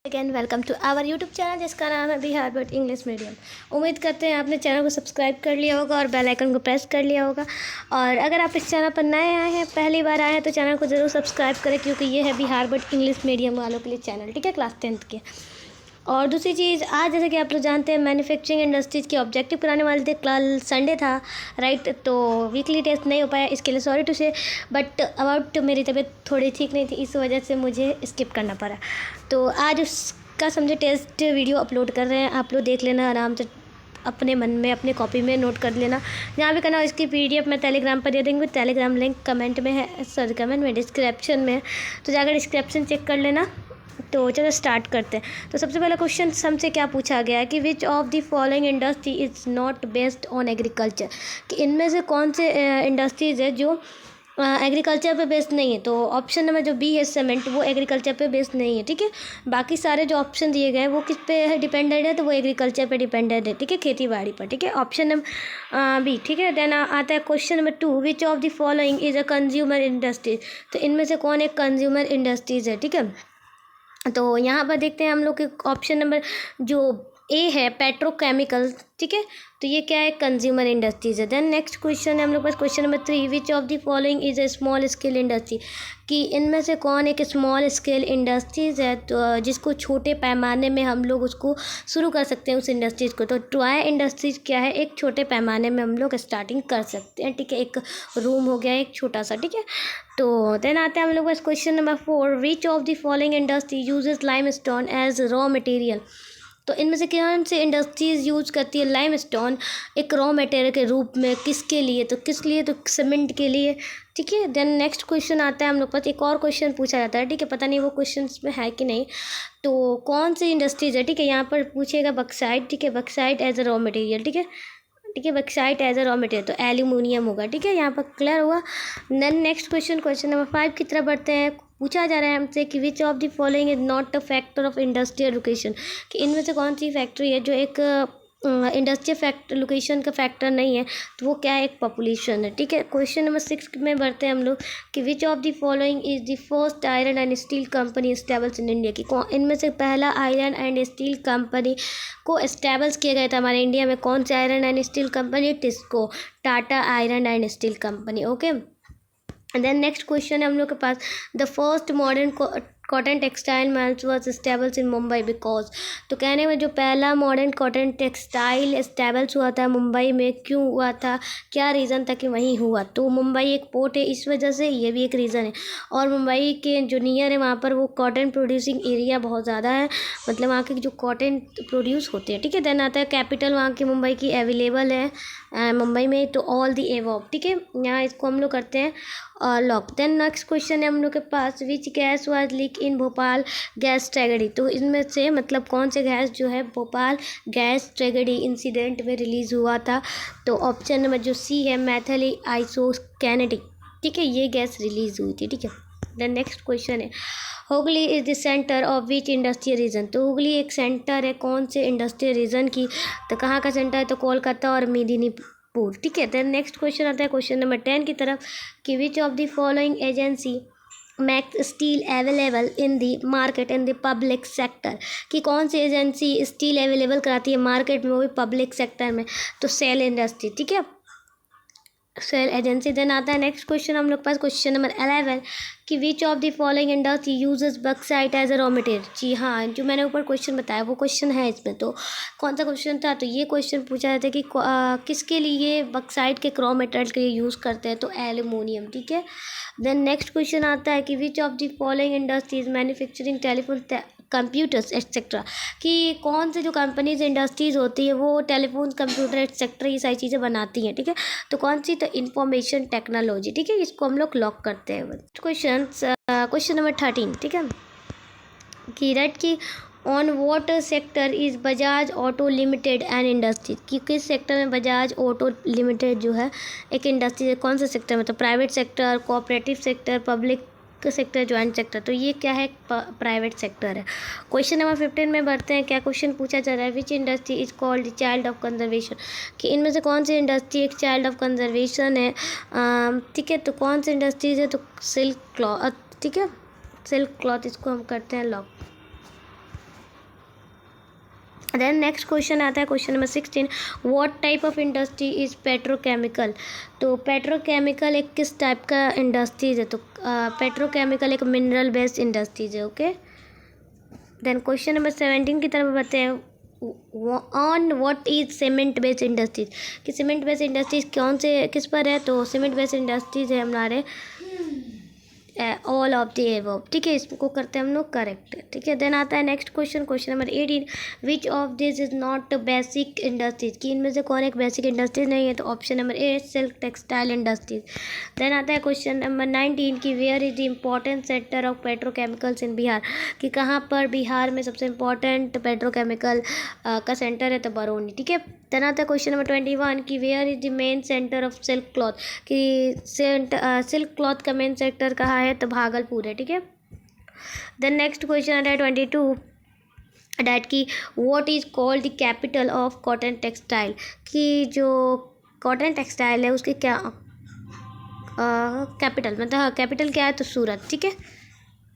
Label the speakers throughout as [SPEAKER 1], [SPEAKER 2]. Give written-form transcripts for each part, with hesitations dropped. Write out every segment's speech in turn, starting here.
[SPEAKER 1] Again welcome to our YouTube channel जिसका नाम है बिहार बट इंग्लिश मीडियम। उम्मीद करते हैं आपने चैनल को सब्सक्राइब कर लिया होगा और बेल आइकन को प्रेस कर लिया होगा। और अगर आप इस चैनल पर नए आए हैं, पहली बार आए हैं, तो चैनल को ज़रूर सब्सक्राइब करें क्योंकि ये है बिहार बट इंग्लिश मीडियम वालों के लिए चैनल, ठीक है, क्लास 10th के। और दूसरी चीज़, आज जैसे कि आप लोग जानते हैं मैन्युफैक्चरिंग इंडस्ट्रीज़ के ऑब्जेक्टिव कराने वाले थे। कल संडे था, राइट, तो वीकली टेस्ट नहीं हो पाया, इसके लिए सॉरी टू से, बट अबाउट मेरी तबीयत थोड़ी ठीक नहीं थी, इस वजह से मुझे स्किप करना पड़ा। तो आज उसका समझे टेस्ट वीडियो अपलोड कर रहे हैं, आप लोग देख लेना आराम से, अपने मन में अपने कॉपी में नोट कर लेना। जहाँ भी करना हो इसकी PDF मैं टेलीग्राम पर दे देंगे, टेलीग्राम लिंक कमेंट में है, सॉरी कमेंट में, डिस्क्रिप्शन में, तो जाकर डिस्क्रिप्शन चेक कर लेना। तो चलो स्टार्ट करते हैं। तो सबसे पहला क्वेश्चन हमसे क्या पूछा गया है कि which of the following industry is not based on agriculture, कि इनमें से कौन से इंडस्ट्रीज़ है जो एग्रीकल्चर पे बेस्ड नहीं है। तो ऑप्शन नंबर जो बी है सीमेंट, वो एग्रीकल्चर पे बेस्ड नहीं है, ठीक है। बाकी सारे जो ऑप्शन दिए गए हैं वो किस पे है डिपेंडेंट है, तो वो एग्रीकल्चर पे डिपेंडेंट है, ठीक है, खेती बाड़ी पर, ठीक है, ऑप्शन नंबर बी, ठीक है। देन आता है question number 2, which of the following is a consumer industries, तो इनमें से कौन एक कंज्यूमर इंडस्ट्रीज़ है, ठीक है। तो यहाँ पर देखते हैं हम लोग के ऑप्शन नंबर जो ए है पेट्रोकेमिकल, ठीक है, तो ये क्या है, कंज्यूमर इंडस्ट्रीज है। देन नेक्स्ट क्वेश्चन है हम लोग पास question number 3, which of the following is a small scale industry, कि इनमें से कौन एक स्मॉल स्केल इंडस्ट्रीज है, तो जिसको छोटे पैमाने में हम लोग उसको शुरू कर सकते हैं उस इंडस्ट्रीज़ को। तो टॉय इंडस्ट्रीज क्या है, एक छोटे पैमाने में हम लोग स्टार्टिंग कर सकते हैं, ठीक है, एक रूम हो गया एक छोटा सा, ठीक है। तो देन आते हैं हम लोग पास question number 4, which of the following industry uses limestone as raw material, तो इनमें से कौन से इंडस्ट्रीज़ यूज़ करती है लाइमस्टोन एक रॉ मटेरियल के रूप में, किसके लिए, तो किस लिए, तो सीमेंट के लिए, ठीक है। देन नेक्स्ट क्वेश्चन आता है हम लोग पास, एक और क्वेश्चन पूछा जाता है, ठीक है, पता नहीं वो क्वेश्चन में है कि नहीं। तो कौन सी इंडस्ट्रीज़ है, ठीक है, यहाँ पर पूछेगा बक्साइट, ठीक है, bauxite as a raw material, ठीक है, ठीक है, bauxite as a raw material, तो एल्यूमिनियम होगा, ठीक है, यहाँ पर क्लियर हुआ। Then next question, question number 5 की तरफ बढ़ते हैं। पूछा जा रहा है हमसे कि which of the following is not a factor of industrial location, कि इनमें से कौन सी फैक्ट्री है जो एक इंडस्ट्रियल लोकेशन का फैक्टर नहीं है, तो वो क्या है, एक पॉपुलेशन है, ठीक है। क्वेश्चन नंबर 6 में बढ़ते हैं हम लोग कि which of the following is the first iron and steel company establish in India, की इनमें से पहला आयरन एंड स्टील कंपनी को एस्टेब्लिश किया गया था हमारे इंडिया में, कौन सा iron and steel company, TISCO, Tata iron and steel company, okay. Then next question है हम लोग के पास, the first modern cotton textile mills was establish in Mumbai because, तो कहने में जो पहला मॉडर्न कॉटन टेक्सटाइल एस्टेब्लिश हुआ था मुंबई में, क्यों हुआ था, क्या रीज़न था कि वहीं हुआ, तो मुंबई एक पोर्ट है इस वजह से, ये भी एक रीज़न है। और मुंबई के जो नियर है वहाँ पर वो कॉटन प्रोड्यूसिंग एरिया बहुत ज़्यादा है, मतलब वहाँ के जो कॉटन प्रोड्यूस होते हैं, ठीक है। देन आता है कैपिटल वहाँ की मुंबई की अवेलेबल है मुंबई में, तो ऑल दी एवॉब, ठीक है, यहाँ इसको हम लोग करते हैं लॉक। देन नेक्स्ट क्वेश्चन है हम लोग के पास, which gas was leak in Bhopal gas tragedy, तो इनमें से मतलब कौन से गैस जो है भोपाल गैस ट्रेगेडी इंसिडेंट में रिलीज़ हुआ था, तो ऑप्शन नंबर जो सी है मैथिली आइसोकैनेटिक, ठीक है, ये गैस रिलीज़ हुई थी, ठीक है। देन नेक्स्ट क्वेश्चन है, Hooghly is the centre of which industrial region, तो हुगली एक सेंटर है कौन से इंडस्ट्रियल रीजन की, तो कहाँ का सेंटर है, तो कोलकाता और मेदिनीपुर, ठीक है। देन नेक्स्ट क्वेश्चन आता है क्वेश्चन नंबर 10 की तरफ कि which of the following agency makes steel available in the market in the public sector, कि कौन सी एजेंसी स्टील अवेलेबल कराती है मार्केट में, वो भी पब्लिक सेक्टर में, तो सेल इंडस्ट्री, ठीक है, सेल एजेंसी। देन आता है नेक्स्ट क्वेश्चन हम लोग पास क्वेश्चन नंबर 11 कि which of the following industry uses bauxite as a raw material, जी हाँ, जो मैंने ऊपर क्वेश्चन बताया वो क्वेश्चन है इसमें। तो कौन सा क्वेश्चन था, तो ये क्वेश्चन पूछा जाता है कि किसके लिए बक्साइट के रॉ मटेरियल के लिए यूज़ करते हैं, तो एल्यूमिनियम, ठीक है। देन नेक्स्ट क्वेश्चन आता है कि which of the following industries manufacturing telephone computers etcetera, कि कौन से जो कंपनीज इंडस्ट्रीज़ होती है वो टेलीफोन कंप्यूटर एक्सेट्रा ये सारी चीज़ें बनाती हैं, ठीक है, तो कौन सी, तो इंफॉर्मेशन टेक्नोलॉजी, ठीक है, इसको हम लोग लॉक करते हैं। क्वेश्चन नंबर 13, ठीक है, कि रेड की on what sector is Bajaj auto limited and industry, कि किस सेक्टर में बजाज ऑटो लिमिटेड जो है एक इंडस्ट्री है, कौन सा सेक्टर में, तो private sector, cooperative sector, public sector, joint sector, तो ये क्या है, प्राइवेट सेक्टर है। क्वेश्चन नंबर 15 में बढ़ते हैं, क्या क्वेश्चन पूछा जा रहा है, विच industry is called the child of conservation, कि इनमें से कौन सी इंडस्ट्री एक चाइल्ड ऑफ कंजर्वेशन है, ठीक है, तो कौन सी इंडस्ट्रीज है, तो सिल्क क्लॉथ, ठीक है, सिल्क क्लॉथ, इसको हम करते हैं लॉक। देन नेक्स्ट क्वेश्चन आता है question number 16, what type of industry is petrochemical. तो पेट्रोकेमिकल एक किस टाइप का इंडस्ट्रीज है, तो पेट्रोकेमिकल एक मिनरल बेस्ड इंडस्ट्रीज है। ओके, देन क्वेश्चन नंबर 17 की तरफ बढ़ते हैं, on what is cement based industries, कि सीमेंट बेस्ड इंडस्ट्रीज कौन से किस पर है, तो सीमेंट बेस्ड इंडस्ट्रीज है हमारे ऑल ऑफ द एबव। ठीक है, इसको करते हैं हम लोग करेक्ट। ठीक है, देन आता है next question, question number 18, which of this is not basic industries, कि इनमें से कौन एक बेसिक इंडस्ट्रीज नहीं है, तो option number A silk textile industries. Then आता है क्वेश्चन नंबर 19 की where is the important sector of petrochemicals in Bihar, कि कहाँ पर बिहार में सबसे इम्पॉर्टेंट पेट्रोकेमिकल का सेंटर है, तो बरौनी। ठीक है, देन आता है क्वेश्चन नंबर 21 की where is the main centre of silk cloth, कि सिल्क क्लॉथ का मेन सेक्टर कहाँ है, तो भागलपुर है। ठीक है, देन नेक्स्ट क्वेश्चन आता है 22 डैट की what is called the capital of cotton textile, कि जो कॉटन टेक्सटाइल है उसके क्या कैपिटल, मतलब हाँ कैपिटल क्या है, तो सूरत। ठीक है,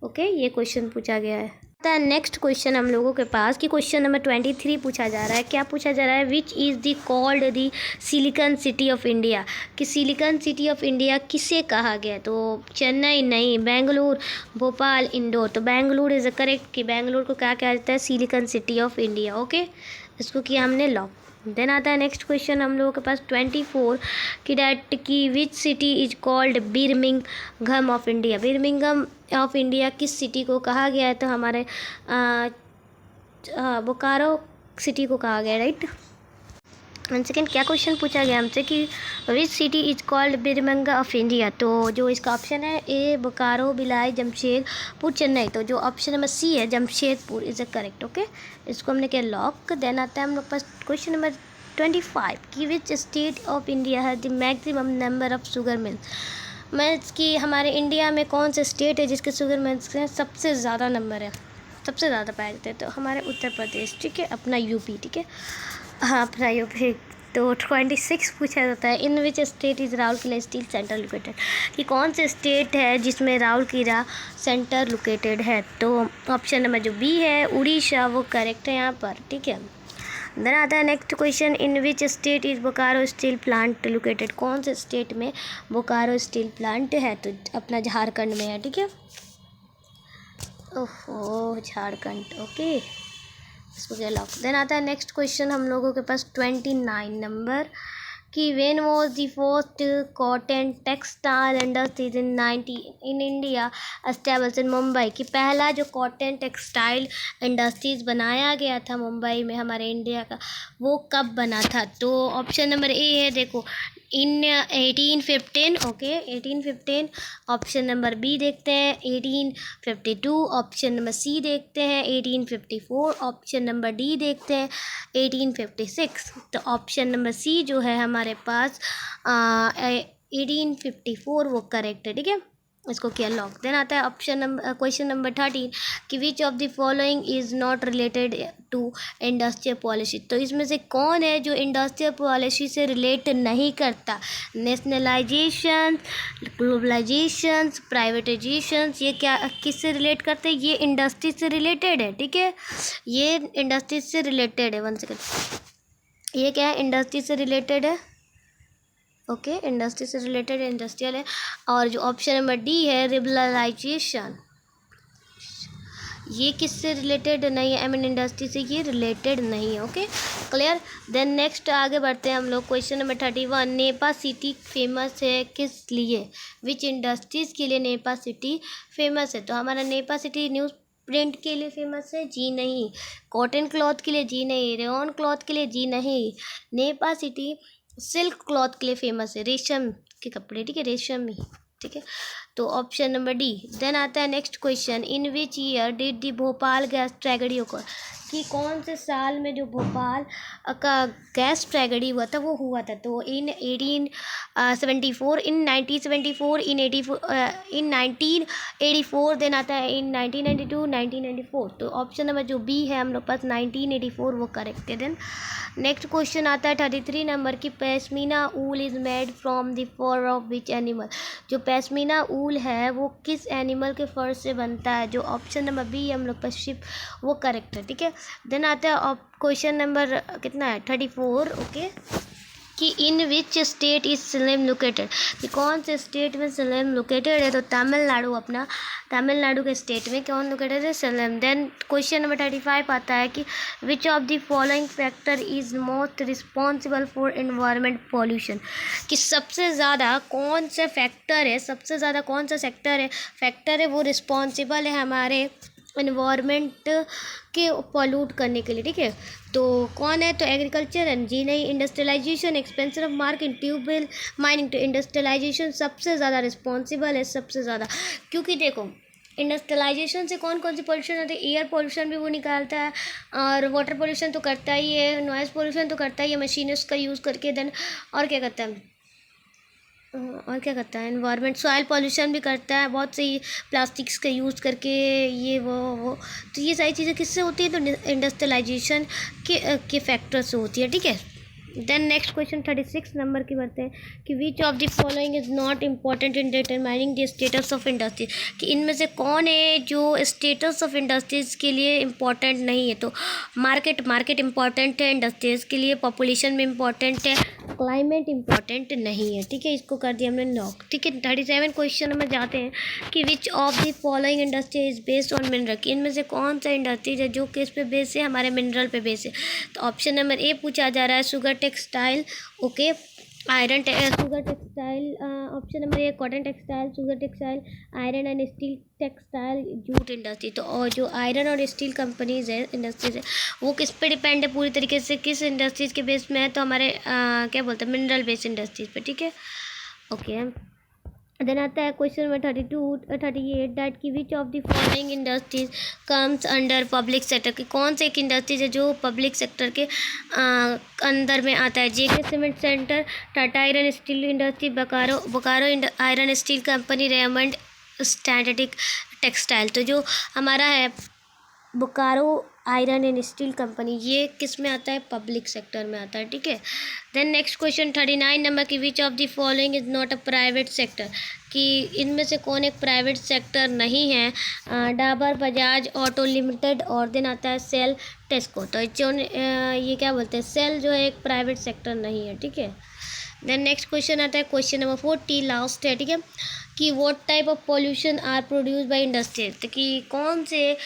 [SPEAKER 1] ओके, ये क्वेश्चन पूछा गया है। नेक्स्ट क्वेश्चन हम लोगों के पास कि क्वेश्चन नंबर 23 पूछा जा रहा है। क्या पूछा जा रहा है, which is the called the silicon city of India, कि सिलिकॉन सिटी ऑफ इंडिया किसे कहा गया, तो चेन्नई नहीं, बेंगलुरु, भोपाल, इंदौर। तो बेंगलुरु इज़ करेक्ट, कि बेंगलुरु को क्या कहा जाता है, silicon city of India. Okay, इसको किया हमने लॉक। देन आता है नेक्स्ट क्वेश्चन हम लोगों के पास 24 कि डैट की which city is called Birmingham of India, Birmingham of India किस सिटी को कहा गया है, तो हमारे बोकारो सिटी को कहा गया, राइट। एंड सेकेंड क्या क्वेश्चन पूछा गया हमसे कि which city is called Birmingham of India, तो जो इसका ऑप्शन है ए बोकारो, भिलाई, जमशेदपुर, चेन्नई। तो जो ऑप्शन नंबर सी है Jamshedpur is a correct. Okay, इसको हमने किया लॉक। देन आता है हम लोग पास क्वेश्चन नंबर 25 कि विच स्टेट ऑफ इंडिया है the maximum number of sugar mills, means कि हमारे इंडिया में कौन से स्टेट है जिसके शुगर मिल्स के सबसे ज़्यादा नंबर है, सबसे ज़्यादा पाए जाते हैं, तो हमारे उत्तर प्रदेश। ठीक है, अपना यूपी। ठीक है, हाँ अपना यूपी। तो 26 पूछा जाता है, in which state is Rourkela steel centre located, कि कौन से स्टेट है जिसमें राउरकेला सेंटर लोकेटेड है, तो ऑप्शन नंबर जो बी है उड़ीसा, वो करेक्ट है यहाँ पर। ठीक है, देन आता है next question, in which state is Bokaro steel plant located, कौन से स्टेट में बोकारो स्टील प्लांट है, तो अपना झारखंड में है। ठीक है, ओहो झारखंड। ओके, इसको क्या लॉक। देन आता है नेक्स्ट क्वेश्चन हम लोगों के पास 29 नंबर कि when was the first cotton textile industries in India established in Mumbai, कि पहला जो कॉटन टेक्सटाइल इंडस्ट्रीज बनाया गया था मुंबई में हमारे इंडिया का, वो कब बना था, तो ऑप्शन नंबर ए है, देखो इन 1815। ओके, 1815। ऑप्शन नंबर बी देखते हैं 1852। ऑप्शन नंबर सी देखते हैं 1854। ऑप्शन नंबर डी देखते हैं 1856। तो ऑप्शन नंबर सी जो है हमारे पास 1854 वो करेक्ट है। ठीक है, इसको किया लॉक। देन आता है ऑप्शन नंबर क्वेश्चन नंबर 13 कि which of the following is not related to industrial policy, तो इसमें से कौन है जो इंडस्ट्रियल पॉलिसी से रिलेट नहीं करता, नेशनलाइजेशन, ग्लोबलाइजेशन, प्राइवेटाइजेशन, ये क्या किससे रिलेट करते हैं, ये इंडस्ट्री से रिलेटेड है। ठीक है, ये इंडस्ट्री से रिलेटेड है। 1 सेकेंड, ये क्या है, इंडस्ट्री से रिलेटेड है। ओके, इंडस्ट्री से रिलेटेड इंडस्ट्रियल है। और जो ऑप्शन नंबर डी है लिबरलाइजेशन, ये किससे रिलेटेड नहीं है, आई मीन इंडस्ट्री से ये रिलेटेड नहीं है। Okay, clear. देन नेक्स्ट आगे बढ़ते हैं हम लोग question number 31, Nipah city famous है किस लिए, विच इंडस्ट्रीज़ के लिए नेपा सिटी फेमस है, तो हमारा नेपा सिटी न्यूज़ प्रिंट के लिए फेमस है, जी नहीं। कॉटन क्लॉथ के लिए, जी नहीं। रेयन क्लॉथ के लिए, जी नहीं। नेपा सिटी सिल्क क्लॉथ के लिए फेमस है, रेशम के कपड़े। ठीक है, रेशम ही। ठीक है, तो ऑप्शन नंबर डी। देन आता है next question, in which year did the Bhopal gas tragedy ओकर, कि कौन से साल में जो भोपाल का गैस ट्रेजेडी हुआ था वो हुआ था, तो इन 1874, इन 1974, इन 1984, देन आता है इन 1992, 1994। तो ऑप्शन नंबर जो बी है हम लोग पास 1984 वो करेक्ट है। देन नेक्स्ट क्वेश्चन आता है 33 नंबर की pashmina wool is made from the fur of which animal, जो पैश्मीना ऊल वूल है वो किस एनिमल के फर से बनता है? जो ऑप्शन नंबर बी हम लोग पास शिप, वो करेक्ट है, ठीक है। देन आता है क्वेश्चन नंबर कितना है 34, ओके, कि in which state is Salem located, कि कौन से स्टेट में सलेम लोकेटेड है? तो तमिलनाडु, अपना तमिलनाडु के स्टेट में कौन लोकेटेड है? सलेम। देन क्वेश्चन नंबर 35 आता है कि which of the following factor is most responsible for environment pollution, कि सबसे ज़्यादा कौन सा फैक्टर है, सबसे ज़्यादा कौन सा फैक्टर है वो रिस्पॉन्सिबल है हमारे इन्वायरमेंट के पॉल्यूट करने के लिए, ठीक है। तो कौन है? तो एग्रीकल्चर एंड जी नहीं, industrialisation, expansion of market, tubewell mining. तो इंडस्ट्रियलाइजेशन सबसे ज़्यादा रिस्पॉन्सिबल है, सबसे ज़्यादा, क्योंकि देखो इंडस्ट्रियलाइजेशन से कौन कौन सी पोल्यूशन होती है? एयर पोल्यूशन भी वो निकालता है, और वाटर पोल्यूशन तो करता ही है, नॉइज़ पोल्यूशन तो करता ही है मशीनस का यूज़ करके। देन और क्या करता है? और क्या करता है? एनवायरनमेंट, सॉइल पॉल्यूशन भी करता है बहुत सी प्लास्टिक्स का यूज़ करके, ये वो। तो ये सारी चीज़ें किससे होती है? तो इंडस्ट्रियलाइजेशन के फैक्टर से होती है, ठीक है। देन नेक्स्ट क्वेश्चन 36 नंबर की बढ़ते हैं कि which of the following is not important in determining the status of industry, कि इनमें से कौन है जो स्टेटस ऑफ इंडस्ट्रीज़ के लिए इम्पॉर्टेंट नहीं है? तो मार्केट इम्पॉर्टेंट है इंडस्ट्रीज़ के लिए, पॉपुलेशन में इम्पॉर्टेंट है, क्लाइमेट इम्पॉर्टेंट नहीं है, ठीक है। इसको कर दिया हमने नॉक, ठीक है। 37 क्वेश्चन में जाते हैं कि which of the following industry is based on mineral, कि इनमें से कौन सा इंडस्ट्रीज है जो किस पे बेस है? हमारे मिनरल पे बेस है। तो ऑप्शन नंबर ए पूछा जा रहा है sugar textile, okay, iron sugar textile, option number A cotton textile, sugar textile, iron and steel textile, jute industry. तो और जो आयरन और स्टील कंपनीज है, इंडस्ट्रीज है, वो किस पे डिपेंड है पूरी तरीके से? किस इंडस्ट्रीज के बेस में है? तो हमारे क्या बोलते हैं, मिनरल बेस्ड इंडस्ट्रीज पे, ठीक है, ओके। देन आता है क्वेश्चन नंबर 38 दैट की विच of the following industries comes under public sector, की कौन से एक इंडस्ट्रीज है जो पब्लिक सेक्टर के अंदर में आता है? JK cement centre, Tata iron steel industry, Bokaro iron steel company, Raymond स्टैंडर्डिक टेक्सटाइल। तो जो हमारा है Bokaro iron and steel company, ये किस में आता है? पब्लिक सेक्टर में आता है, ठीक है। देन नेक्स्ट क्वेश्चन 39 नंबर की विच of the following is not a private sector, कि इनमें से कौन एक प्राइवेट सेक्टर नहीं है? डाबर, बजाज ऑटो लिमिटेड, और देन आता है सेल, टेस्को। तो जो ये क्या बोलते हैं, सेल जो है एक प्राइवेट सेक्टर नहीं है, ठीक है। देन नेक्स्ट क्वेश्चन आता है क्वेश्चन नंबर 40, लास्ट है, ठीक है, कि what type of pollution are produce by industry, तो कि कौन से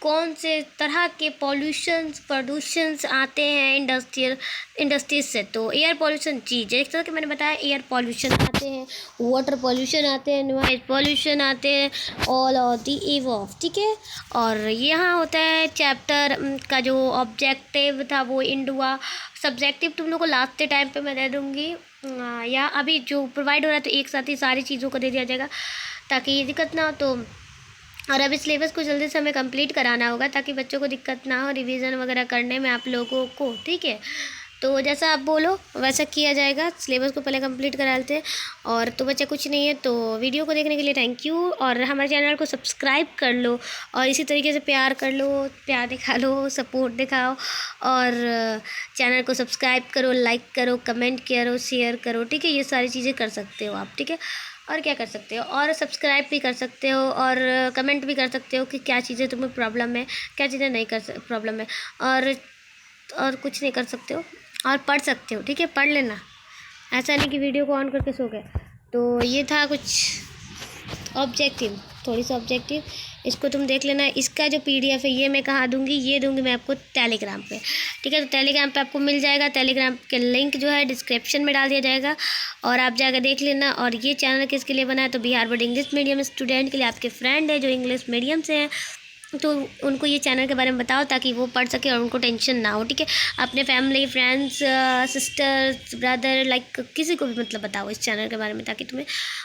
[SPEAKER 1] कौन से तरह के प्रदूषण आते हैं इंडस्ट्रीज से? तो एयर पॉल्यूशन, जी जैसा कि मैंने बताया, एयर पॉल्यूशन आते हैं, वाटर पॉल्यूशन आते हैं, नॉइज पॉल्यूशन आते हैं, ऑल ऑफ द एबव, ठीक है। और यहाँ होता है चैप्टर का जो ऑब्जेक्टिव था वो इंड हुआ, सब्जेक्टिव तुम लोग को लास्ट टाइम पे मैं दे दूँगी, या अभी जो प्रोवाइड हो रहा है तो एक साथ ही सारी चीज़ों को दे दिया जाएगा ताकि ये दिक्कत ना हो। तो और अभी सिलेबस को जल्दी से हमें कंप्लीट कराना होगा ताकि बच्चों को दिक्कत ना हो रिवीजन वगैरह करने में आप लोगों को, ठीक है। तो जैसा आप बोलो वैसा किया जाएगा, सिलेबस को पहले कंप्लीट करा लेते हैं। और तो बच्चा कुछ नहीं है, तो वीडियो को देखने के लिए थैंक यू, और हमारे चैनल को सब्सक्राइब कर लो और इसी तरीके से प्यार कर लो, प्यार दिखा लो, सपोर्ट दिखाओ, और चैनल को सब्सक्राइब करो, लाइक करो, कमेंट करो, शेयर करो, ठीक है। ये सारी चीज़ें कर सकते हो आप, ठीक है। और क्या कर सकते हो, और सब्सक्राइब भी कर सकते हो, और कमेंट भी कर सकते हो कि क्या चीज़ें तुम्हें प्रॉब्लम है, क्या चीज़ें नहीं प्रॉब्लम है, और कुछ नहीं कर सकते हो, और पढ़ सकते हो, ठीक है, पढ़ लेना, ऐसा नहीं कि वीडियो को ऑन करके सो गए। तो ये था कुछ ऑब्जेक्टिव, थोड़ी सी ऑब्जेक्टिव, इसको तुम देख लेना। इसका जो PDF है ये मैं कहाँ दूंगी, ये दूंगी मैं आपको टेलीग्राम पे, ठीक है। तो टेलीग्राम पे आपको मिल जाएगा, टेलीग्राम के लिंक जो है डिस्क्रिप्शन में डाल दिया जाएगा, और आप जाकर देख लेना। और ये चैनल किसके लिए बना है? तो Bihar board English medium student के लिए, आपके फ्रेंड है जो इंग्लिश मीडियम से हैं, तो उनको ये चैनल के बारे में बताओ ताकि वो पढ़ सके और उनको टेंशन ना हो, ठीक है। अपने family, friends, sisters, brother, like किसी को भी मतलब बताओ इस चैनल के बारे में ताकि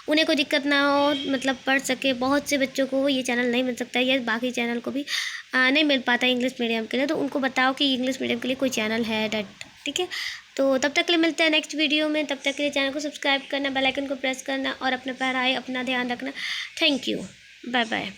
[SPEAKER 1] उन्हें कोई दिक्कत ना हो, मतलब पढ़ सके। बहुत से बच्चों को ये चैनल नहीं मिल सकता है, या बाकी चैनल को भी नहीं मिल पाता इंग्लिश मीडियम के लिए, तो उनको बताओ कि इंग्लिश मीडियम के लिए कोई चैनल है डैट, ठीक है। तो तब तक के लिए मिलते हैं नेक्स्ट वीडियो में, तब तक के लिए चैनल को सब्सक्राइब करना, बेल आइकन को प्रेस करना, और अपना पढ़ाई अपना ध्यान रखना। Thank you, bye bye.